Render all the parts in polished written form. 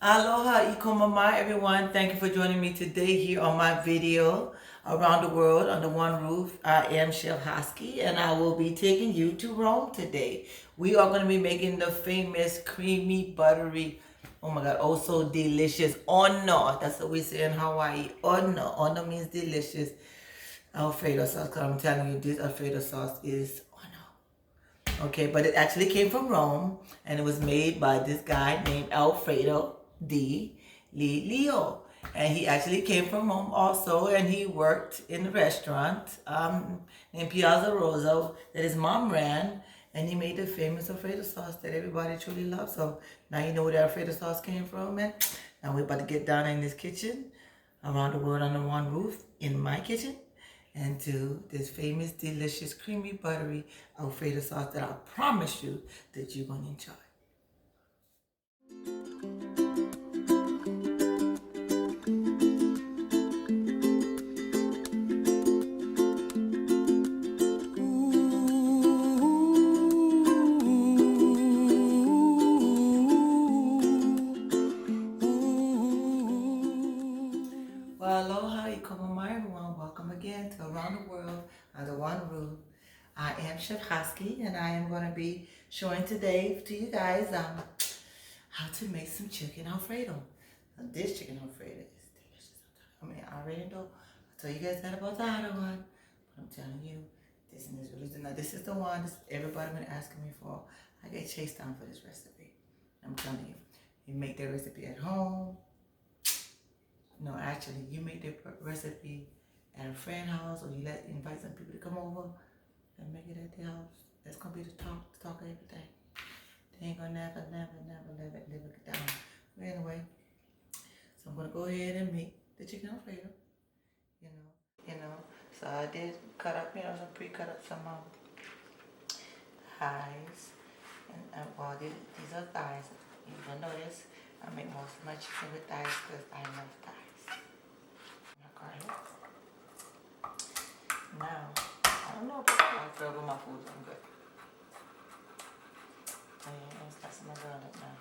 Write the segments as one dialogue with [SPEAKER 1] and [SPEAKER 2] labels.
[SPEAKER 1] Aloha, ikomamai everyone. Thank you for joining me today here on my video around the world under one roof. I am Chef Hoskey and I will be taking you to Rome today. We are going to be making the famous creamy, buttery, oh my god, oh so delicious, ono. That's what we say in Hawaii, ono. Ono means delicious. Alfredo sauce, because I'm telling you, this Alfredo sauce is ono. Okay, but it actually came from Rome and it was made by this guy named Alfredo D. Leo. And he actually came from Rome also, and he worked in a restaurant named Piazza Rosa that his mom ran, and he made the famous Alfredo sauce that everybody truly loves. So now you know where the Alfredo sauce came from, and now we're about to get down in this kitchen, around the world under one roof, in my kitchen, and to this famous, delicious, creamy, buttery Alfredo sauce that I promise you that you're going to enjoy. Well, aloha, ikomamai everyone. Welcome again to Around the World Under One Roof. I am Chef Hoskey, and I am going to be showing today to you guys how to make some chicken Alfredo. Now, this chicken Alfredo is delicious. I mean, I already know. I told you guys that about the other one, but I'm telling you, this one is really good. Now, this is the one everybody been asking me for. I get chased down for this recipe. I'm telling you, you make that recipe at home. No, actually, you make the recipe at a friend's house, or you invite some people to come over and make it at their house. That's gonna be the talk of everything. They ain't gonna never live it down. But anyway, so I'm gonna go ahead and make the chicken Alfredo. You know. So I did cut up, some pre-cut up some thighs, and well, these are thighs. You'll notice I make most of my chicken with thighs because I love thighs. Now, I don't know if I feel with my food, I'm good. Oh yeah, let's got some garlic now.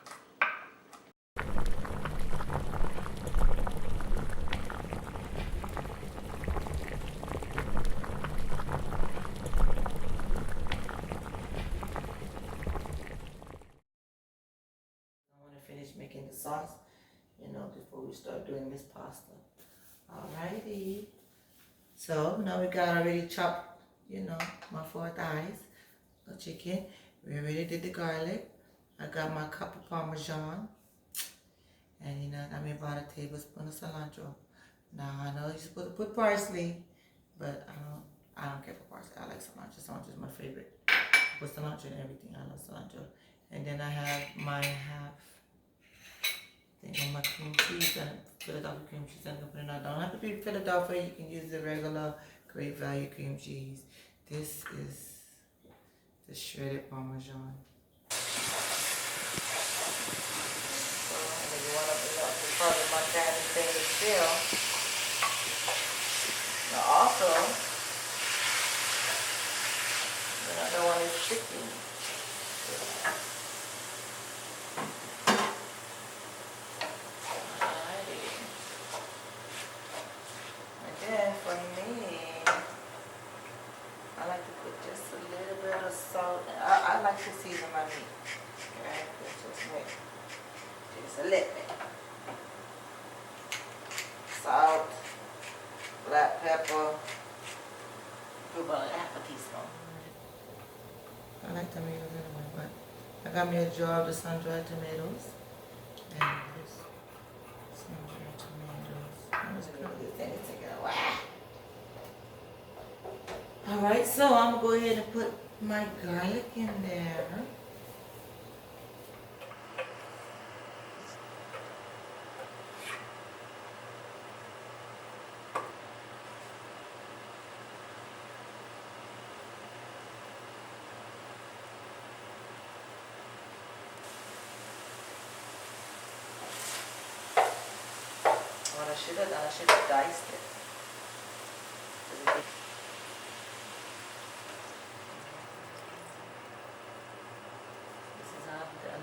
[SPEAKER 1] I want to finish making the sauce, before we start doing this pasta. Alrighty. So now we got already chopped, my 4 thighs of chicken. We already did the garlic. I got my cup of Parmesan. And I got me about a tablespoon of cilantro. Now I know you're supposed to put parsley, but I don't care for parsley. I like cilantro. Cilantro is my favorite. I put cilantro in everything. I love cilantro. And then I have my half thing of my cream cheese and Philadelphia cream cheese. I'm gonna put it out. Don't have to be Philadelphia. You can use the regular Great Value cream cheese. This is the shredded Parmesan. So, and if you want to part of my Chinese thing still. Now also, another one is chicken. For me, I like to put just a little bit of salt. I like to season my meat. Okay, just a little bit. Salt, black pepper, about half a teaspoon. I like tomatoes anyway, but I got me a jar of the sun-dried tomatoes. And this sun-dried tomatoes. That was good. This thing is taking a while. Alright, so I'm going to go ahead and put my garlic in there. What I should have done, I should have diced it.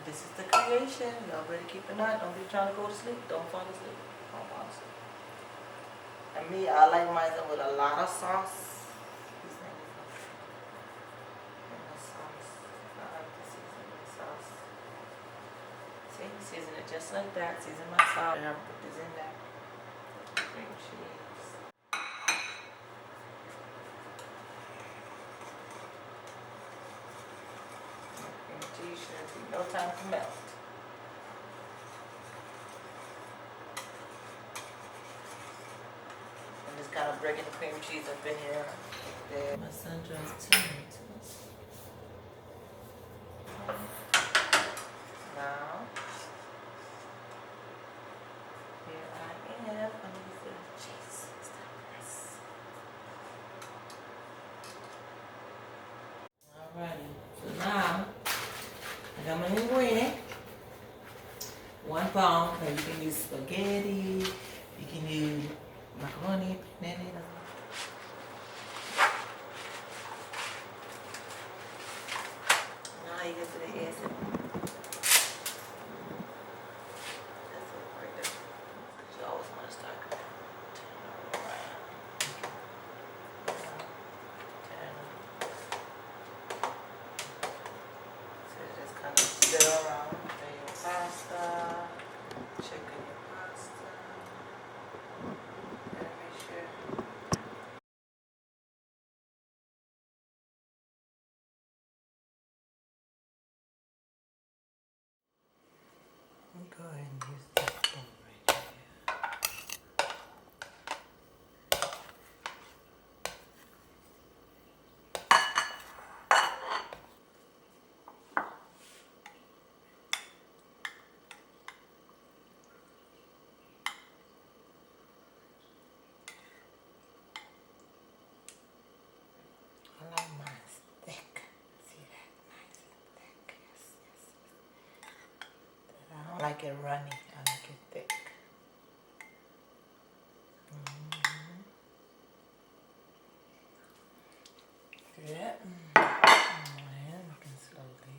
[SPEAKER 1] This is the creative patient. Y'all better keep an eye. Don't be trying to go to sleep. Don't fall asleep. Don't fall asleep. And me, I like mine with a lot of sauce. Sauce. I like to season my sauce. See, season it just like that. Season my sauce. I put this in there. Cream cheese. Cream cheese should be no time to melt. I'm just kind of breaking the cream cheese up in here. There. My sun-dried tomatoes. Now, here I am under the filled cheese. Alrighty, so now I got my linguine. 1 pound. Now you can use spaghetti, you can use macaroni, penne. Now you get to the essence. Go ahead and use this one right here. I like mine thick. See that? Nice and thick. Yes, yes. I don't like it runny. I like it thick. See that? And looking slowly.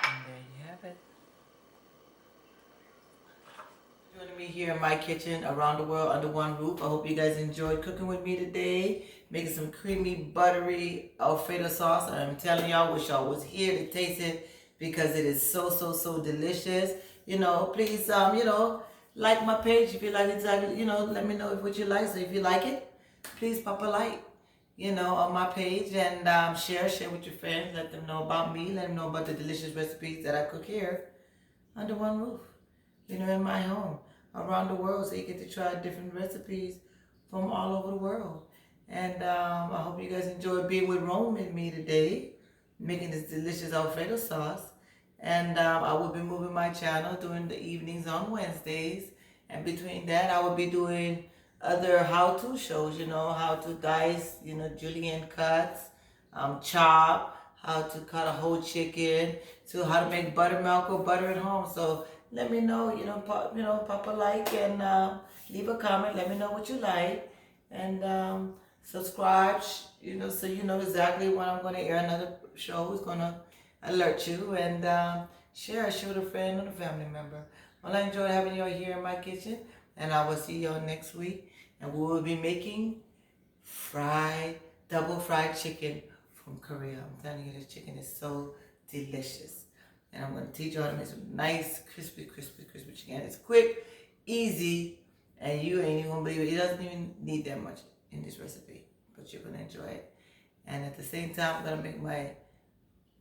[SPEAKER 1] And there you have it. Joining me here in my kitchen around the world under one roof. I hope you guys enjoyed cooking with me today. Making some creamy, buttery Alfredo sauce. I'm telling y'all, wish y'all was here to taste it because it is so, so, so delicious. You know, please, you know, like my page if you like exactly, you know, let me know what you like. So if you like it, please pop a like, you know, on my page and share with your friends. Let them know about me. Let them know about the delicious recipes that I cook here under one roof, you know, in my home, around the world, so you get to try different recipes from all over the world. And I hope you guys enjoyed being with Rome and me today, making this delicious Alfredo sauce. And I will be moving my channel during the evenings on Wednesdays. And between that, I will be doing other how-to shows, you know, how to dice, you know, julienne cuts, chop, how to cut a whole chicken, to how to make buttermilk or butter at home. So let me know, pop a like and leave a comment. Let me know what you like, and subscribe, you know, so you know exactly when I'm going to air another show. It's going to alert you, and share with a friend or a family member. Well, I enjoyed having you all here in my kitchen, and I will see y'all next week, and we will be making double fried chicken from Korea. I'm telling you, this chicken is so delicious. And I'm going to teach you how to make some nice, crispy chicken. It's quick, easy, and you ain't even going to believe it. It doesn't even need that much in this recipe, but you're going to enjoy it. And at the same time, I'm going to make my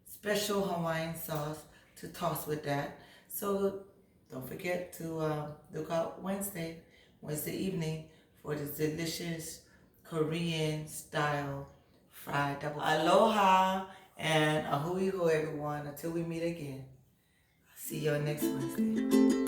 [SPEAKER 1] special Hawaiian sauce to toss with that. So don't forget to look out Wednesday evening for this delicious Korean style fried double. Aloha and a hui hoi everyone. Until we meet again. See y'all next Wednesday.